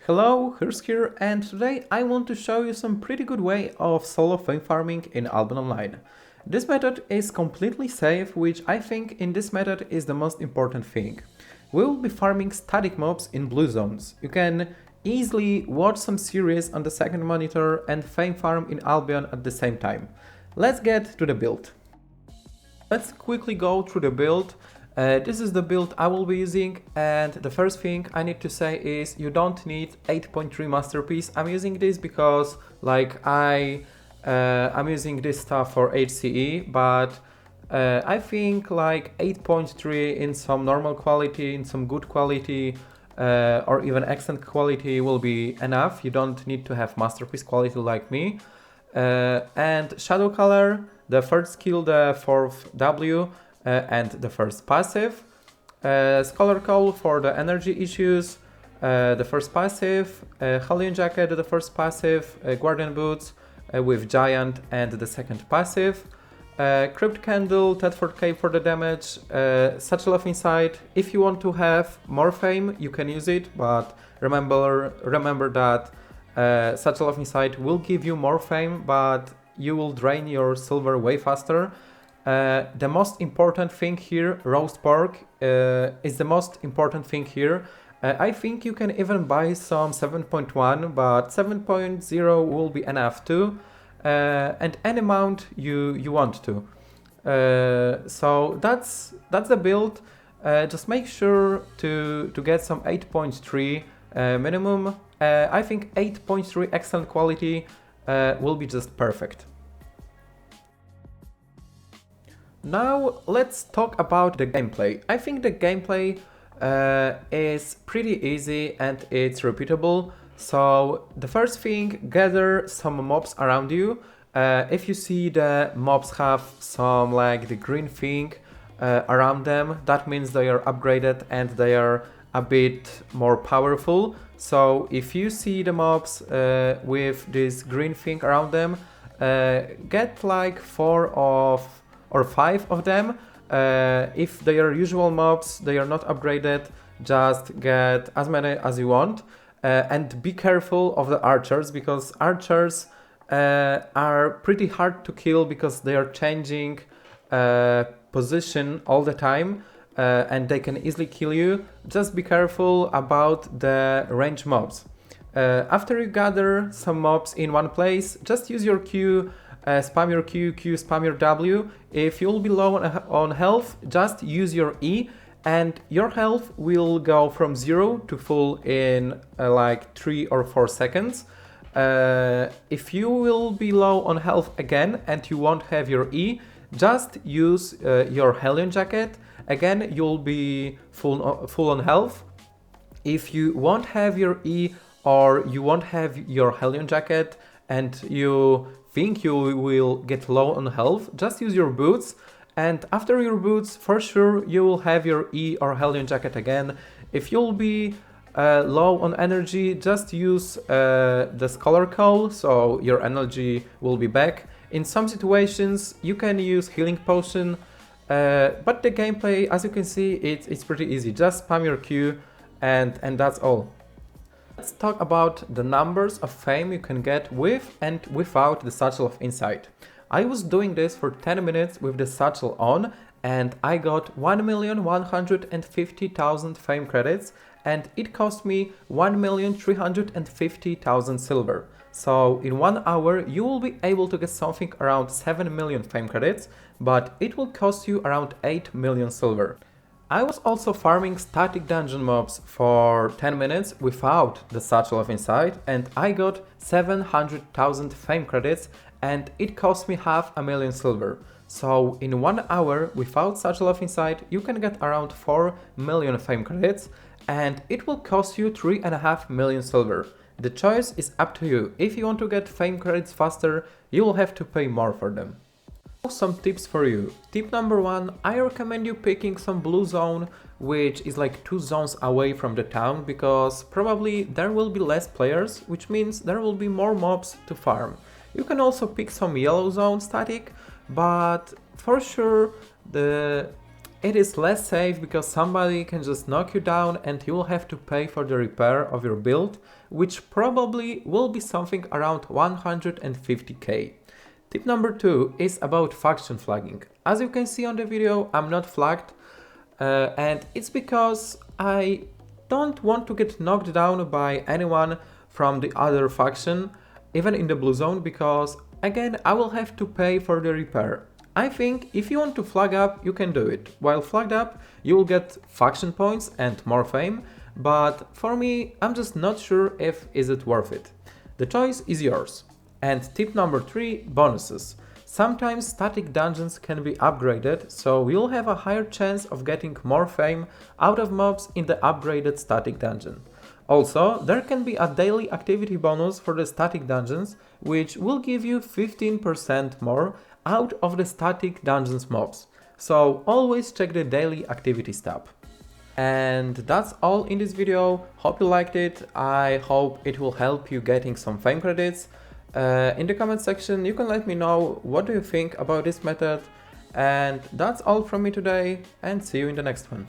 Hello, Here's here, and today I want to show you some pretty good way of solo fame farming in Albion Online. This method is completely safe, which I think in this method is the most important thing. We will be farming static mobs in blue zones. You can easily watch some series on the second monitor and fame farm in Albion at the same time. Let's get to the build. Let's quickly go through the build. This is the build I will be using, and the first thing I need to say is you don't need 8.3 masterpiece. I'm using this because I'm using this stuff for HCE, but I think 8.3 in some normal quality, in some good quality, or even excellent quality will be enough. You don't need to have masterpiece quality like me. And shadow color, the third skill, the fourth W, and the first passive. Scholar Call for the energy issues, the first passive. Albion Jacket, the first passive. Guardian Boots with Giant and the second passive. Crypt Candle, Tedford Cave for the damage. Satchel of Insight. If you want to have more fame, you can use it, but remember that Satchel of Insight will give you more fame, but you will drain your silver way faster. The most important thing here, roast pork, is the most important thing here. I think you can even buy some 7.1, but 7.0 will be enough too, and any amount you want to. So that's the build. Just make sure to get some 8.3 minimum. I think 8.3 excellent quality will be just perfect. Now let's talk about the gameplay. I think the gameplay is pretty easy and it's repeatable. So the first thing, gather some mobs around you. If you see the mobs have some the green thing around them, that means they are upgraded and they are a bit more powerful. So if you see the mobs with this green thing around them, get 4 or 5 of them. If they are usual mobs, they are not upgraded, just get as many as you want. And be careful of the archers, because archers are pretty hard to kill because they are changing position all the time, and they can easily kill you. Just be careful about the range mobs. After you gather some mobs in one place, just use your Q. Spam your Q, spam your W. If you'll be low on health, just use your E and your health will go from 0 to full in 3 or 4 seconds. If you will be low on health again and you won't have your E, just use your Albion Jacket. Again, you'll be full on health. If you won't have your E or you won't have your Albion Jacket and you think you will get low on health, just use your boots, and after your boots for sure you will have your E or Albion Jacket again. If you'll be low on energy, just use the Scholar Call, so your energy will be back. In some situations you can use Healing Potion, but the gameplay, as you can see, it's pretty easy. Just spam your Q and that's all. Let's talk about the numbers of fame you can get with and without the Satchel of Insight. I was doing this for 10 minutes with the Satchel on and I got 1,150,000 fame credits and it cost me 1,350,000 silver. So in 1 hour you will be able to get something around 7 million fame credits, but it will cost you around 8 million silver. I was also farming static dungeon mobs for 10 minutes without the Satchel of Insight and I got 700,000 fame credits and it cost me 500,000 silver. So in 1 hour without Satchel of Insight you can get around 4 million fame credits and it will cost you 3.5 million silver. The choice is up to you. If you want to get fame credits faster, you will have to pay more for them. Some tips for you. Tip number 1, I recommend you picking some blue zone which is 2 zones away from the town, because probably there will be less players, which means there will be more mobs to farm. You can also pick some yellow zone static, but for sure it is less safe because somebody can just knock you down and you will have to pay for the repair of your build, which probably will be something around 150k. Tip number 2 is about faction flagging. As you can see on the video, I'm not flagged, and it's because I don't want to get knocked down by anyone from the other faction, even in the blue zone, because again I will have to pay for the repair. I think if you want to flag up, you can do it. While flagged up, you will get faction points and more fame, but for me, I'm just not sure if is it worth it. The choice is yours. And tip number 3, bonuses. Sometimes static dungeons can be upgraded, so you'll have a higher chance of getting more fame out of mobs in the upgraded static dungeon. Also, there can be a daily activity bonus for the static dungeons, which will give you 15% more out of the static dungeons mobs. So always check the daily activities tab. And that's all in this video. Hope you liked it. I hope it will help you getting some fame credits. In the comment section you can let me know what do you think about this method, and that's all from me today, and see you in the next one.